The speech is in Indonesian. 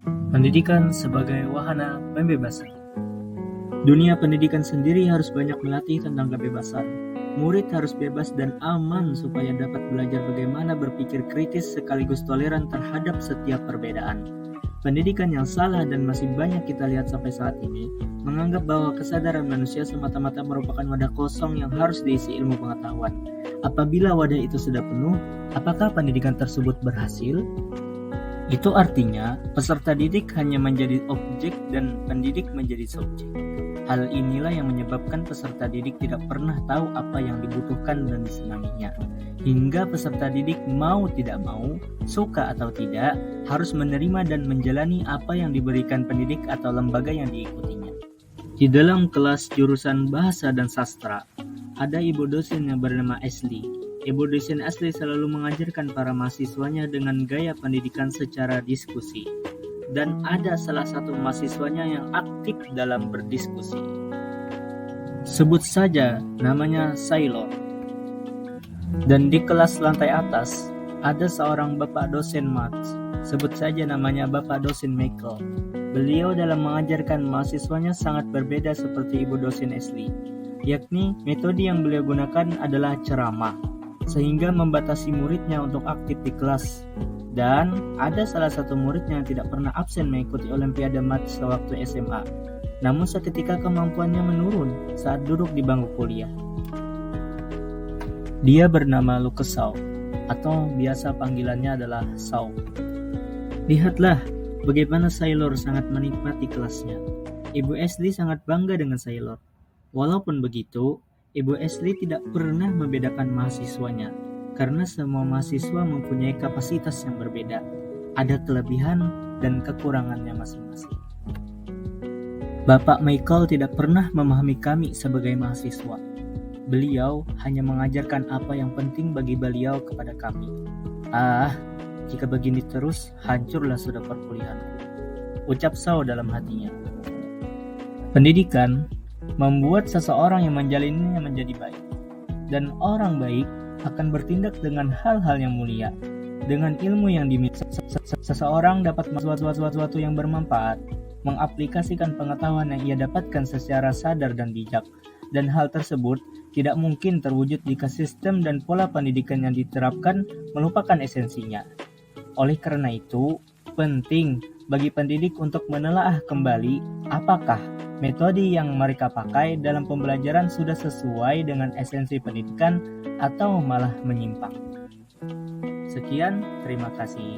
Pendidikan sebagai wahana pembebasan. Dunia pendidikan sendiri harus banyak melatih tentang kebebasan. Murid harus bebas dan aman supaya dapat belajar bagaimana berpikir kritis sekaligus toleran terhadap setiap perbedaan. Pendidikan yang salah dan masih banyak kita lihat sampai saat ini menganggap bahwa kesadaran manusia semata-mata merupakan wadah kosong yang harus diisi ilmu pengetahuan. Apabila wadah itu sudah penuh, apakah pendidikan tersebut berhasil? Itu artinya peserta didik hanya menjadi objek dan pendidik menjadi subjek. Hal inilah yang menyebabkan peserta didik tidak pernah tahu apa yang dibutuhkan dan disenanginya. Hingga peserta didik mau tidak mau, suka atau tidak, harus menerima dan menjalani apa yang diberikan pendidik atau lembaga yang diikutinya. Di dalam kelas jurusan Bahasa dan Sastra, ada ibu dosen yang bernama Ashley. Ibu dosen Ashley selalu mengajarkan para mahasiswanya dengan gaya pendidikan secara diskusi. Dan ada salah satu mahasiswanya yang aktif dalam berdiskusi. Sebut saja namanya Sailor. Dan di kelas lantai atas, ada seorang bapak dosen maths. Sebut saja namanya Bapak dosen Michael. Beliau dalam mengajarkan mahasiswanya sangat berbeda seperti ibu dosen Ashley. Yakni metode yang beliau gunakan adalah ceramah, sehingga membatasi muridnya untuk aktif di kelas. Dan ada salah satu muridnya yang tidak pernah absen mengikuti Olimpiade Maths sewaktu SMA. Namun seketika kemampuannya menurun saat duduk di bangku kuliah. Dia bernama Lucas Shaw, atau biasa panggilannya adalah Shaw. Lihatlah bagaimana Sailor sangat menikmati kelasnya. Ibu Ashley sangat bangga dengan Sailor. Walaupun begitu, Ibu Ashley tidak pernah membedakan mahasiswanya, karena semua mahasiswa mempunyai kapasitas yang berbeda. Ada kelebihan dan kekurangannya masing-masing. Bapak Michael tidak pernah memahami kami sebagai mahasiswa. Beliau hanya mengajarkan apa yang penting bagi beliau kepada kami. Jika begini terus, hancurlah sudah perkuliahanku, ucap Shaw dalam hatinya. Pendidikan membuat seseorang yang menjalaninya menjadi baik. Dan orang baik akan bertindak dengan hal-hal yang mulia. Dengan ilmu yang dimiliki, seseorang dapat melakukan sesuatu yang bermanfaat, mengaplikasikan pengetahuan yang ia dapatkan secara sadar dan bijak. Dan hal tersebut tidak mungkin terwujud jika sistem dan pola pendidikan yang diterapkan melupakan esensinya. Oleh karena itu, penting bagi pendidik untuk menelaah kembali apakah metode yang mereka pakai dalam pembelajaran sudah sesuai dengan esensi pendidikan atau malah menyimpang. Sekian, terima kasih.